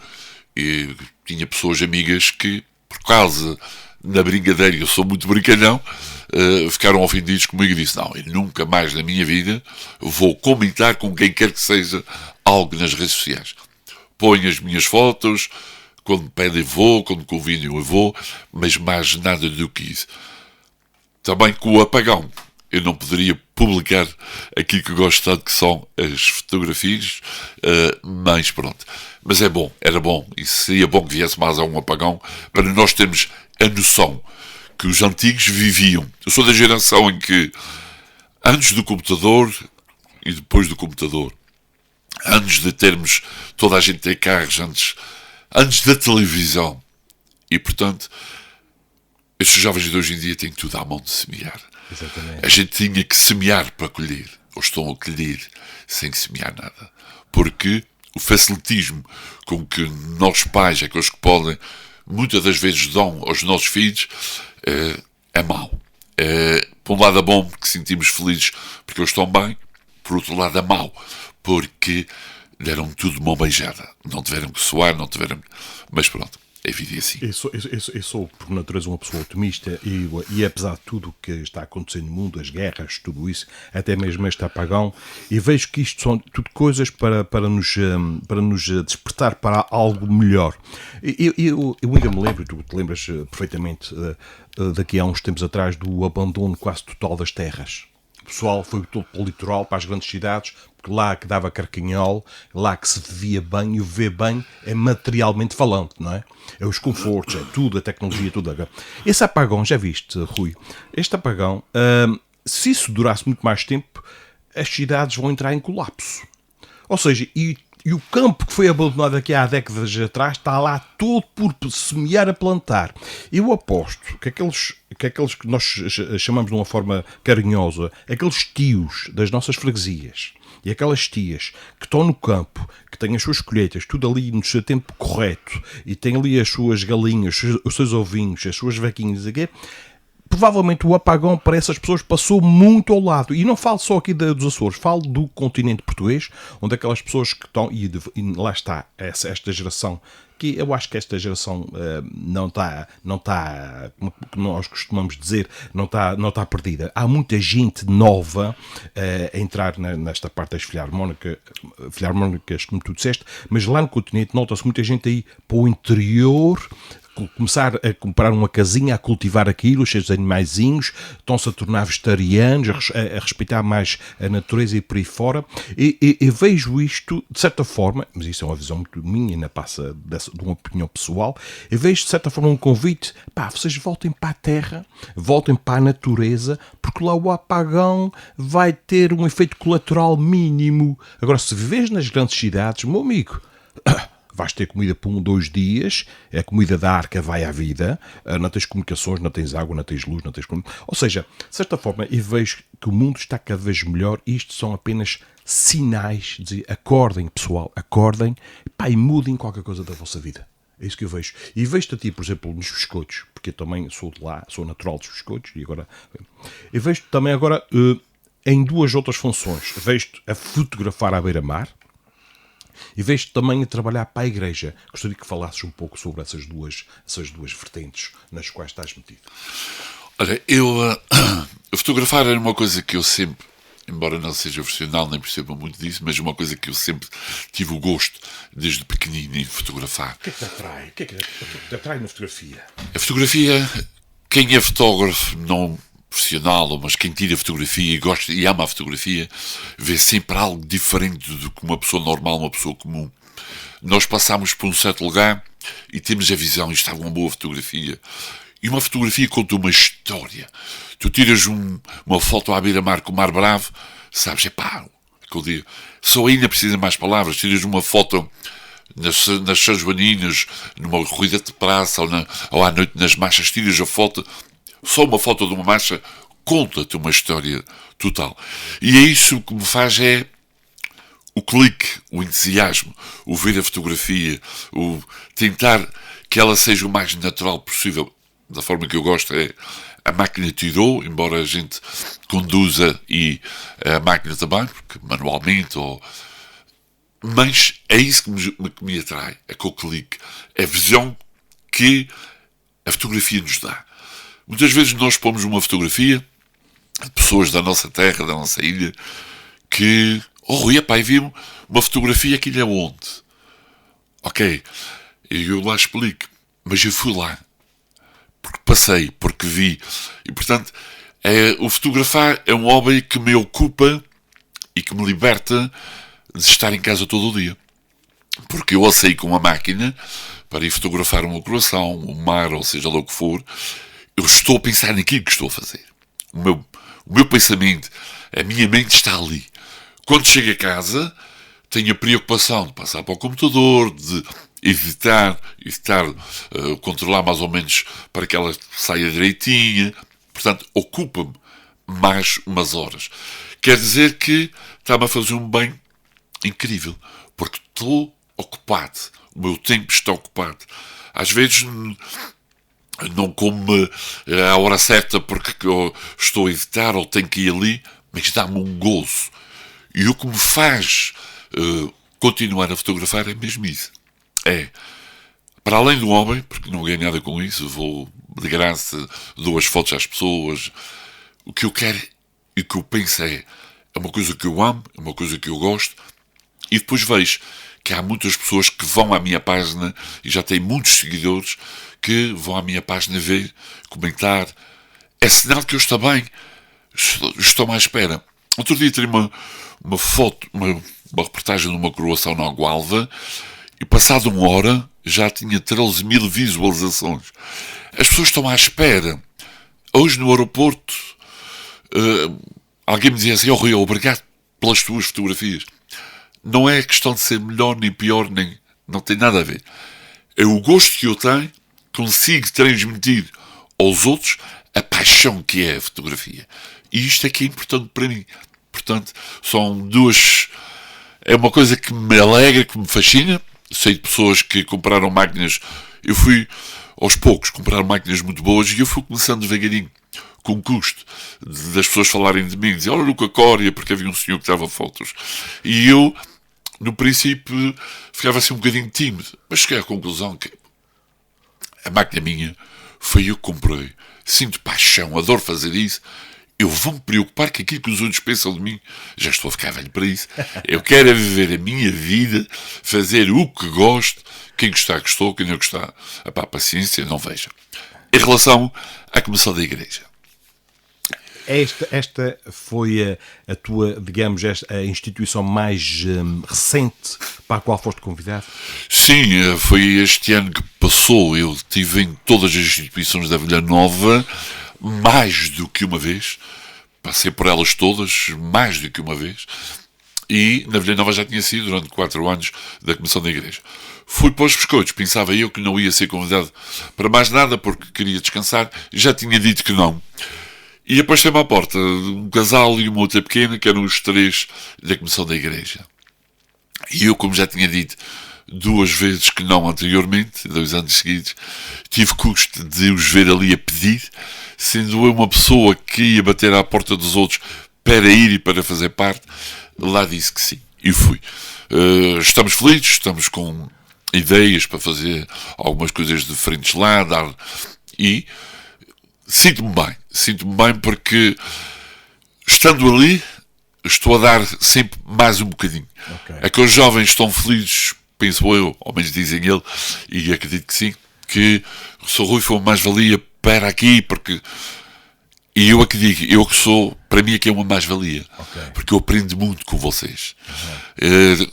E tinha pessoas amigas que, por causa da brincadeira, eu sou muito brincalhão, ficaram ofendidos comigo e disse: não, eu nunca mais na minha vida vou comentar com quem quer que seja algo nas redes sociais. Ponho as minhas fotos, quando me pedem vou, quando me convidam eu vou, mas mais nada do que isso. Também com o apagão, eu não poderia publicar aquilo que eu gosto tanto, que são as fotografias, mas pronto. Mas é bom, era bom, e seria bom que viesse mais a um apagão, para nós termos a noção que os antigos viviam. Eu sou da geração em que, antes do computador e depois do computador, antes de termos toda a gente ter carros, antes da televisão, e portanto, estes jovens de hoje em dia têm tudo à mão de semear. Exatamente. A gente tinha que semear para colher, ou estão a colher sem semear nada, porque o facilitismo com que nós pais, aqueles que podem, muitas das vezes dão aos nossos filhos, é mau. Por um lado é bom, porque sentimos felizes porque eles estão bem; por outro lado é mau, porque deram tudo de mão beijada, não tiveram que suar, não tiveram. Mas pronto, é vida assim. Eu sou, por natureza, uma pessoa otimista, e apesar de tudo o que está acontecendo no mundo, as guerras, tudo isso, até mesmo este apagão, e vejo que isto são tudo coisas para nos despertar para algo melhor. Eu ainda me lembro, tu te lembras perfeitamente, daqui a uns tempos atrás, do abandono quase total das terras. O pessoal foi todo para o litoral, para as grandes cidades, porque lá que dava carquinhol, lá que se vivia bem, e o viver bem é materialmente falando, não é? É os confortos, é tudo, a tecnologia, tudo. Esse apagão, já viste, Rui? Este apagão, se isso durasse muito mais tempo, as cidades vão entrar em colapso. Ou seja, e o campo que foi abandonado aqui há décadas atrás está lá todo por semear a plantar. Eu aposto que aqueles que nós chamamos de uma forma carinhosa, aqueles tios das nossas freguesias, e aquelas tias que estão no campo, que têm as suas colheitas, tudo ali no seu tempo correto, e têm ali as suas galinhas, os seus ovinhos, as suas vaquinhas, aqui, provavelmente o apagão para essas pessoas passou muito ao lado. E não falo só aqui dos Açores, falo do continente português, onde aquelas pessoas que estão, e lá está esta geração, que eu acho que esta geração não está, como nós costumamos dizer, não está perdida. Há muita gente nova a entrar nesta parte das filarmónicas, como tu disseste, mas lá no continente nota-se muita gente aí para o interior, começar a comprar uma casinha, a cultivar aquilo, os seus animaizinhos, estão-se a tornar vegetarianos, a respeitar mais a natureza e por aí fora. E vejo isto, de certa forma, mas isso é uma visão muito minha, ainda passa de uma opinião pessoal, eu vejo, de certa forma, um convite, vocês voltem para a terra, voltem para a natureza, porque lá o apagão vai ter um efeito colateral mínimo. Agora, se vives nas grandes cidades, meu amigo, vais ter comida por 2 dias, a comida da arca vai à vida, não tens comunicações, não tens água, não tens luz, não tens... Ou seja, de certa forma, eu vejo que o mundo está cada vez melhor e isto são apenas sinais de dizer, acordem, pessoal, acordem, e mudem qualquer coisa da vossa vida. É isso que eu vejo. E vejo-te a ti, por exemplo, nos biscoitos, porque eu também sou de lá, sou natural dos biscoitos, e agora... Eu vejo-te também agora em 2 outras funções. Vejo-te a fotografar à beira-mar, e vejo-te também a trabalhar para a igreja. Gostaria que falasses um pouco sobre essas duas vertentes nas quais estás metido. Olha, fotografar era uma coisa que eu sempre, embora não seja profissional, nem perceba muito disso, mas uma coisa que eu sempre tive o gosto, desde pequenino, em fotografar. O que é que te atrai? O que é que te atrai na fotografia? A fotografia, quem é fotógrafo, não profissional, mas quem tira fotografia e gosta e ama a fotografia, vê sempre algo diferente do que uma pessoa normal, uma pessoa comum. Nós passamos por um certo lugar e temos a visão, isto está uma boa fotografia. E uma fotografia conta uma história. Tu tiras uma foto à beira-mar com o mar bravo, sabes, só ainda precisa mais palavras. Tiras uma foto nas São Joaninas, numa corrida de praça ou à noite nas marchas, tiras a foto. Só uma foto de uma marcha conta-te uma história total. E é isso que me faz é o clique, o entusiasmo, o ver a fotografia, o tentar que ela seja o mais natural possível. Da forma que eu gosto é a máquina tirou, embora a gente conduza e a máquina também, porque manualmente mas é isso que me atrai, é com o clique, é a visão que a fotografia nos dá. Muitas vezes nós pomos uma fotografia de pessoas da nossa terra, da nossa ilha, que, Rui, viu uma fotografia aqui é onde? Ok, e eu lá explico, mas eu fui lá, porque passei, porque vi, e portanto, o fotografar é um hobby que me ocupa e que me liberta de estar em casa todo o dia. Porque eu saí com uma máquina para ir fotografar uma coração, um mar, ou seja lá o que for, eu estou a pensar naquilo que estou a fazer. O meu pensamento, a minha mente está ali. Quando chego a casa, tenho a preocupação de passar para o computador, de editar, controlar mais ou menos para que ela saia direitinha. Portanto, ocupa-me mais umas horas. Quer dizer que está-me a fazer um bem incrível, porque estou ocupado. O meu tempo está ocupado. Às vezes não como à hora certa porque eu estou a editar ou tenho que ir ali, mas dá-me um gozo. E o que me faz continuar a fotografar é mesmo isso. Para além do homem, porque não ganho nada com isso, vou de graça, dou as fotos às pessoas. O que eu quero e o que eu penso é uma coisa que eu amo, é uma coisa que eu gosto, e depois vejo que há muitas pessoas que vão à minha página e já têm muitos seguidores que vão à minha página ver, comentar. É sinal que eu estou bem, estou à espera. Outro dia tirei uma foto, uma reportagem de uma coroação na Gualva e passado 1 hora já tinha 13 mil visualizações. As pessoas estão à espera. Hoje no aeroporto alguém me dizia assim: Rui, obrigado pelas tuas fotografias. Não é questão de ser melhor nem pior, não tem nada a ver. É o gosto que eu tenho, consigo transmitir aos outros a paixão que é a fotografia. E isto é que é importante para mim. Portanto, são duas... É uma coisa que me alegra, que me fascina. Sei de pessoas que compraram máquinas... Eu fui, aos poucos, comprar máquinas muito boas e eu fui começando devagarinho, com custo, das pessoas falarem de mim, dizer, olha, Luca Cória, porque havia um senhor que dava fotos. E eu, no princípio, ficava assim um bocadinho tímido, mas cheguei à conclusão que a máquina minha foi eu que comprei. Sinto paixão, adoro fazer isso eu vou-me preocupar com aquilo que os outros pensam de mim. Já estou a ficar velho para isso. Eu quero é viver a minha vida, fazer o que gosto. Quem gostar, gostou. Quem não gostar, paciência, não veja. Em relação à comissão da igreja. Esta foi a tua, digamos, a instituição mais recente para a qual foste convidado? Sim, foi este ano que passou. Eu estive em todas as instituições da Vila Nova mais do que uma vez. Passei por elas todas mais do que uma vez. E na Vila Nova já tinha sido durante 4 anos da comissão da igreja. Fui para os biscoitos. Pensava eu que não ia ser convidado para mais nada porque queria descansar. Já tinha dito que não. E apareceu-me à porta um casal e uma outra pequena, que eram os 3 da comissão da igreja. E eu, como já tinha dito 2 vezes que não anteriormente, 2 anos seguidos, tive custo de os ver ali a pedir, sendo eu uma pessoa que ia bater à porta dos outros para ir e para fazer parte, lá disse que sim. E fui. Estamos felizes, estamos com ideias para fazer algumas coisas diferentes lá, e sinto-me bem porque estando ali estou a dar sempre mais um bocadinho. Okay. Aqueles jovens estão felizes, penso eu, ao menos dizem ele, e acredito que sim, que o Sr. Rui foi uma mais-valia para aqui, porque e eu aqui digo, eu que sou, para mim aqui é uma mais-valia, porque eu aprendo muito com vocês.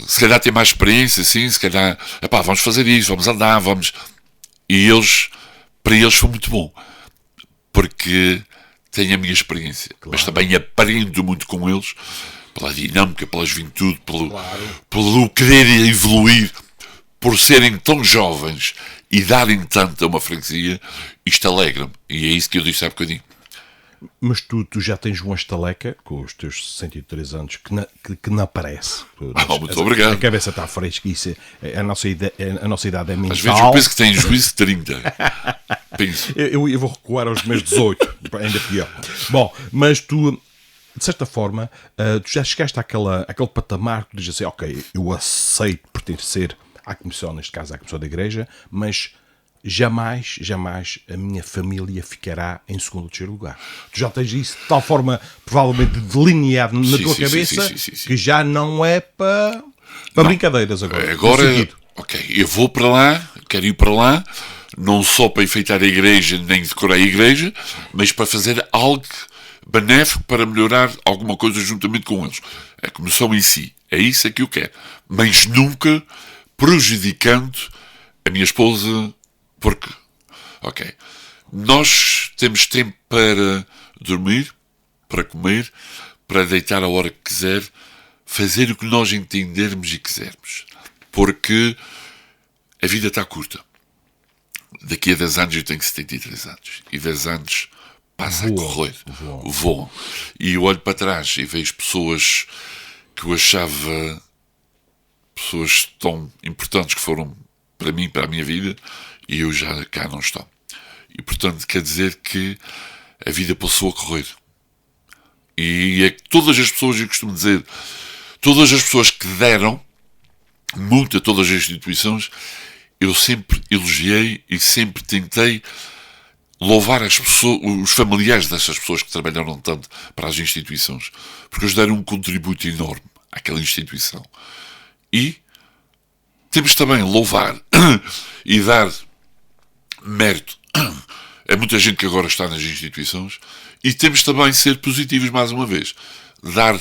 Se calhar tem mais experiência, sim, se calhar, vamos fazer isso, vamos andar, vamos. E para eles foi muito bom. Porque tenho a minha experiência, mas também aprendo muito com eles, pela dinâmica, pela juventude, pelo querer evoluir, por serem tão jovens e darem tanto a uma freguesia. Isto alegra-me, e é isso que eu disse há bocadinho. Mas tu já tens uma estaleca com os teus 63 anos que não aparece. Muito obrigado. A cabeça está fresca, isso a nossa idade é mental. Às vezes eu penso que tenho juízo de 30. Penso. Eu vou recuar aos meus 18, ainda pior. Bom, mas tu, de certa forma, tu já chegaste àquele patamar que tu dizes assim, ok, eu aceito pertencer à comissão, neste caso à comissão da igreja, mas jamais a minha família ficará em segundo ou terceiro lugar. Tu já tens isso de tal forma, provavelmente, delineado na tua cabeça, que já não é para brincadeiras agora. Agora, ok, eu vou para lá, quero ir para lá, não só para enfeitar a igreja, nem decorar a igreja, mas para fazer algo benéfico para melhorar alguma coisa juntamente com eles. A comissão em si, é isso que eu quero. Mas nunca prejudicando a minha esposa, porque, ok, nós temos tempo para dormir, para comer, para deitar a hora que quiser, fazer o que nós entendermos e quisermos. Porque a vida está curta. Daqui a 10 anos eu tenho 73 anos. E 10 anos passa a correr. Voam. E eu olho para trás e vejo pessoas que eu achava pessoas tão importantes que foram para mim, para a minha vida, e eu já cá não estou. E portanto quer dizer que a vida passou a correr. E é que todas as pessoas, eu costumo dizer, todas as pessoas que deram muito a todas as instituições, eu sempre elogiei e sempre tentei louvar as pessoas, os familiares dessas pessoas que trabalharam tanto para as instituições, porque eles deram um contributo enorme àquela instituição. E temos também louvar e dar mérito a muita gente que agora está nas instituições, e temos também ser positivos mais uma vez, dar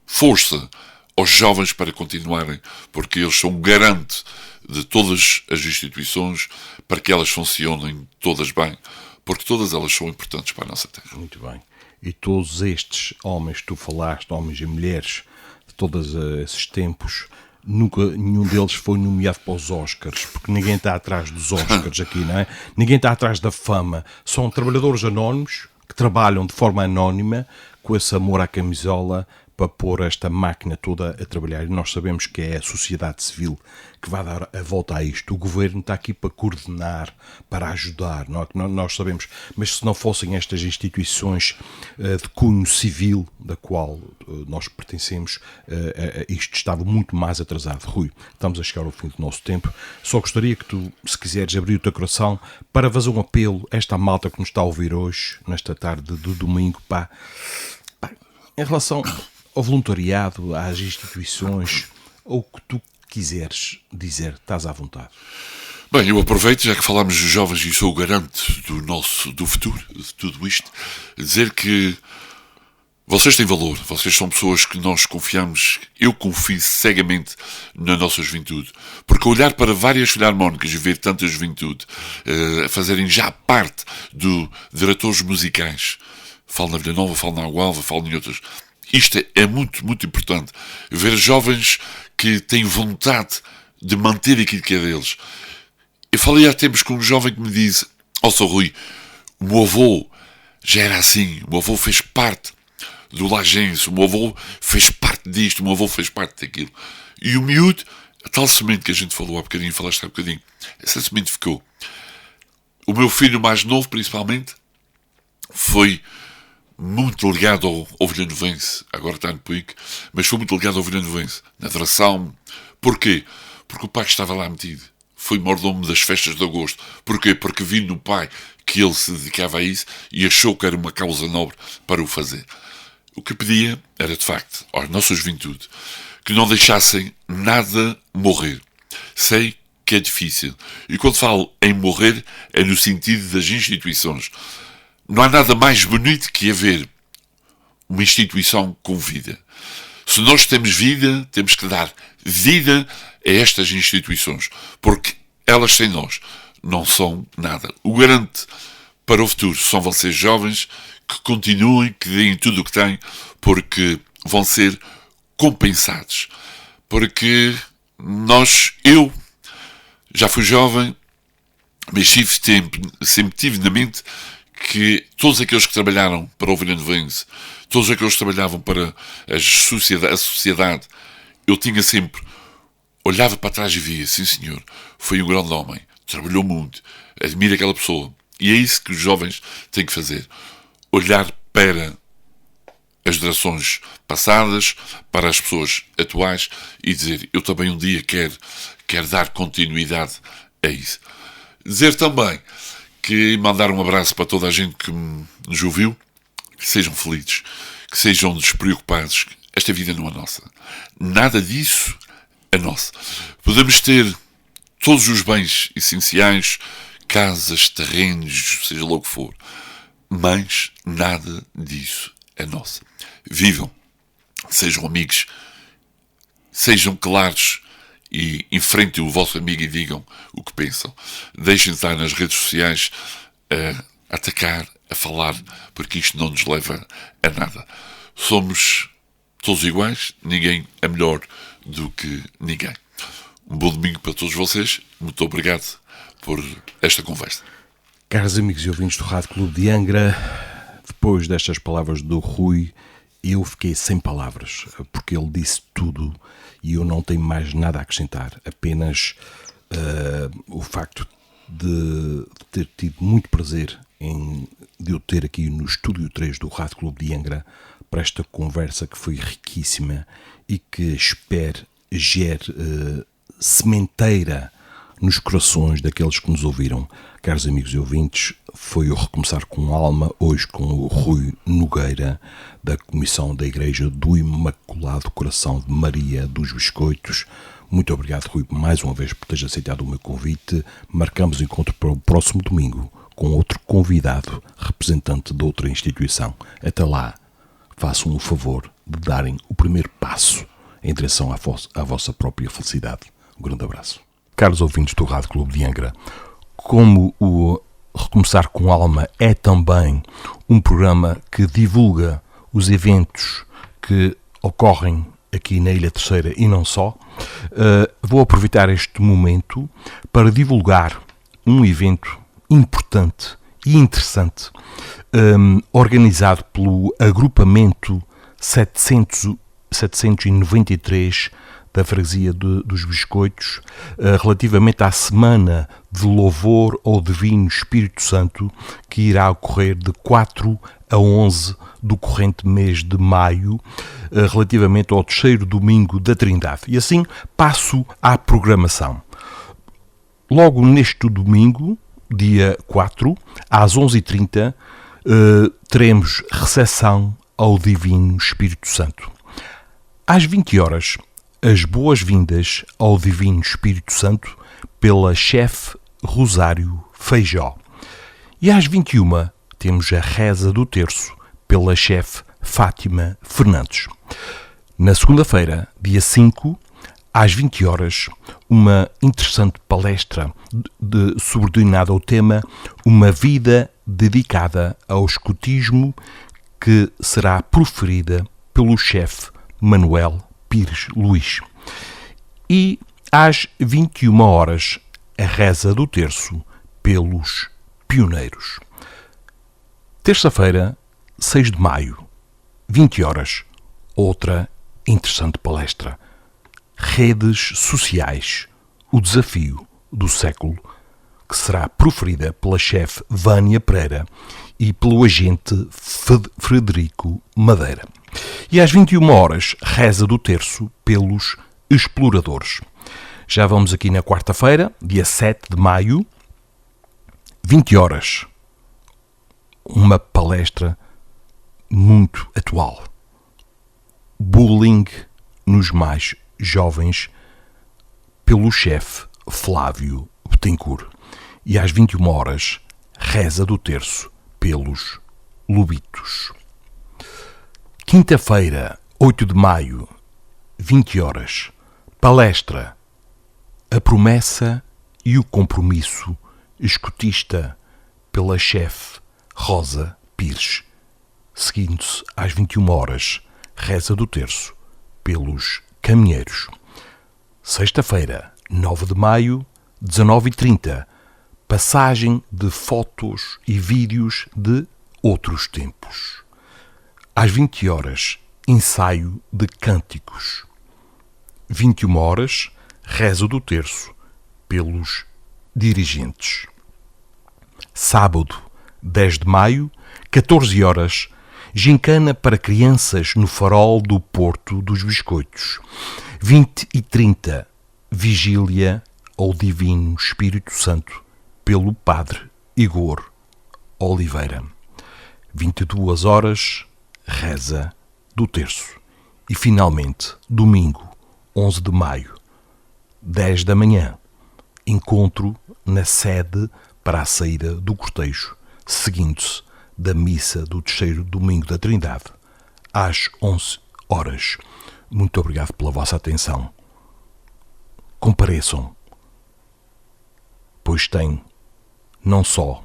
força aos jovens para continuarem, porque eles são um garante de todas as instituições para que elas funcionem todas bem, porque todas elas são importantes para a nossa terra. Muito bem. E todos estes homens que tu falaste, homens e mulheres de todos esses tempos, nunca nenhum deles foi nomeado para os Oscars, porque ninguém está atrás dos Oscars aqui, não é? Ninguém está atrás da fama. São trabalhadores anónimos que trabalham de forma anónima com esse amor à camisola para pôr esta máquina toda a trabalhar. E nós sabemos que é a sociedade civil que vai dar a volta a isto. O governo está aqui para coordenar, para ajudar, nós sabemos. Mas se não fossem estas instituições de cunho civil, da qual nós pertencemos, isto estava muito mais atrasado. Rui, estamos a chegar ao fim do nosso tempo. Só gostaria que tu, se quiseres, abrir o teu coração para fazer um apelo a esta malta que nos está a ouvir hoje, nesta tarde de domingo, em relação ao voluntariado, às instituições, ou o que tu quiseres dizer, estás à vontade. Bem, eu aproveito, já que falámos dos jovens e sou o garante do futuro, de tudo isto, dizer que vocês têm valor, vocês são pessoas que nós confiamos, eu confio cegamente na nossa juventude, porque olhar para várias filarmónicas e ver tanta juventude a fazerem já parte de diretores musicais, falo na Vila Nova, falo na Agualva, falo em outras, isto é muito, muito importante, ver jovens que têm vontade de manter aquilo que é deles. Eu falei há tempos com um jovem que me disse: Sr. Rui, o meu avô já era assim, o meu avô fez parte do Lagense, o meu avô fez parte disto, o meu avô fez parte daquilo. E o miúdo, a tal semente que a gente falou há bocadinho, falaste há bocadinho, essa semente ficou. O meu filho mais novo, principalmente, foi muito ligado ao Vilhanovense, agora está no Puig, mas foi muito ligado ao Vilhanovense, na adoração. Porquê? Porque o pai estava lá metido. Foi mordomo das festas de agosto. Porquê? Porque vi no pai que ele se dedicava a isso e achou que era uma causa nobre para o fazer. O que pedia era, de facto, à nossa juventude, que não deixassem nada morrer. Sei que é difícil. E quando falo em morrer, é no sentido das instituições. Não há nada mais bonito que haver uma instituição com vida. Se nós temos vida, temos que dar vida a estas instituições, porque elas sem nós não são nada. O garante para o futuro são vocês jovens que continuem, que deem tudo o que têm, porque vão ser compensados. Porque eu já fui jovem, mas sempre tive na mente que todos aqueles que trabalharam para o Vilhanovense, todos aqueles que trabalhavam para a sociedade, eu tinha sempre, olhava para trás e via, sim senhor, foi um grande homem, trabalhou muito, admiro aquela pessoa. E é isso que os jovens têm que fazer. Olhar para as gerações passadas, para as pessoas atuais e dizer, eu também um dia quero dar continuidade a isso. Dizer também que mandar um abraço para toda a gente que nos ouviu, que sejam felizes, que sejam despreocupados. Esta vida não é nossa. Nada disso é nosso. Podemos ter todos os bens essenciais, casas, terrenos, seja lá o que for, mas nada disso é nosso. Vivam, sejam amigos, sejam claros e enfrentem o vosso amigo e digam o que pensam. Deixem de estar nas redes sociais a atacar, a falar, porque isto não nos leva a nada. Somos todos iguais, ninguém é melhor do que ninguém. Um bom domingo para todos vocês. Muito obrigado por esta conversa. Caros amigos e ouvintes do Rádio Clube de Angra, depois destas palavras do Rui, eu fiquei sem palavras, porque ele disse tudo e eu não tenho mais nada a acrescentar, apenas o facto de ter tido muito prazer de eu ter aqui no Estúdio 3 do Rádio Clube de Angra para esta conversa que foi riquíssima e que espero gere sementeira nos corações daqueles que nos ouviram. Caros amigos e ouvintes, foi o Recomeçar com Alma, hoje com o Rui Nogueira, da Comissão da Igreja do Imaculado Coração de Maria dos Biscoitos. Muito obrigado, Rui, mais uma vez por teres aceitado o meu convite. Marcamos o encontro para o próximo domingo com outro convidado, representante de outra instituição. Até lá, façam o favor de darem o primeiro passo em direção à vossa própria felicidade. Um grande abraço. Caros ouvintes do Rádio Clube de Angra, como o Recomeçar com Alma é também um programa que divulga os eventos que ocorrem aqui na Ilha Terceira e não só, vou aproveitar este momento para divulgar um evento importante e interessante, organizado pelo agrupamento 701 793 da freguesia dos Biscoitos, relativamente à semana de louvor ao Divino Espírito Santo, que irá ocorrer de 4 a 11 do corrente mês de maio, relativamente ao terceiro domingo da Trindade. E assim passo à programação. Logo neste domingo, dia 4, às 11h30, teremos recepção ao Divino Espírito Santo. Às 20 horas, as boas-vindas ao Divino Espírito Santo pela chefe Rosário Feijó. E às 21 temos a reza do terço pela chefe Fátima Fernandes. Na segunda-feira, dia 5, às 20 horas, uma interessante palestra subordinada ao tema Uma Vida Dedicada ao Escotismo, que será proferida pelo chefe Manuel Pires Luís. E às 21 horas, a reza do terço pelos pioneiros. Terça-feira, 6 de maio, 20 horas, outra interessante palestra. Redes Sociais, o desafio do século, que será proferida pela chefe Vânia Pereira e pelo agente Frederico Madeira. E às 21 horas, reza do terço pelos exploradores. Já vamos aqui na quarta-feira, dia 7 de maio, 20 horas, uma palestra muito atual. Bullying nos mais jovens, pelo chefe Flávio Betancourt. E às 21 horas, reza do terço pelos lobitos. Quinta-feira, 8 de maio, 20 horas, palestra A Promessa e o Compromisso Escotista pela chefe Rosa Pires. Seguindo-se às 21 horas, reza do terço pelos caminheiros. Sexta-feira, 9 de maio, 19h30, passagem de fotos e vídeos de outros tempos. Às 20 horas, ensaio de cânticos. 21 horas, reza do terço pelos dirigentes. Sábado, 10 de maio, 14 horas, gincana para crianças no farol do Porto dos Biscoitos. 20h30, vigília ao Divino Espírito Santo pelo Padre Igor Oliveira. 22 horas, reza do terço. E finalmente, domingo, 11 de maio, 10 da manhã, encontro na sede para a saída do cortejo, seguindo-se da missa do terceiro domingo da Trindade, às 11 horas. Muito obrigado pela vossa atenção. Compareçam, pois tem não só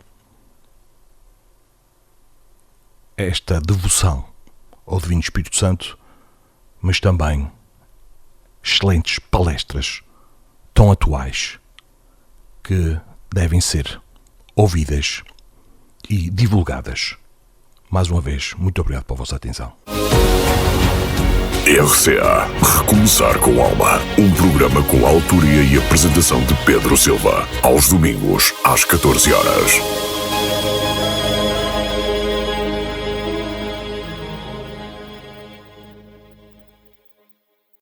esta devoção ao Divino Espírito Santo, mas também excelentes palestras tão atuais que devem ser ouvidas e divulgadas. Mais uma vez, muito obrigado pela vossa atenção. RCA Recomeçar com Alma, um programa com a autoria e apresentação de Pedro Silva, aos domingos às 14 horas.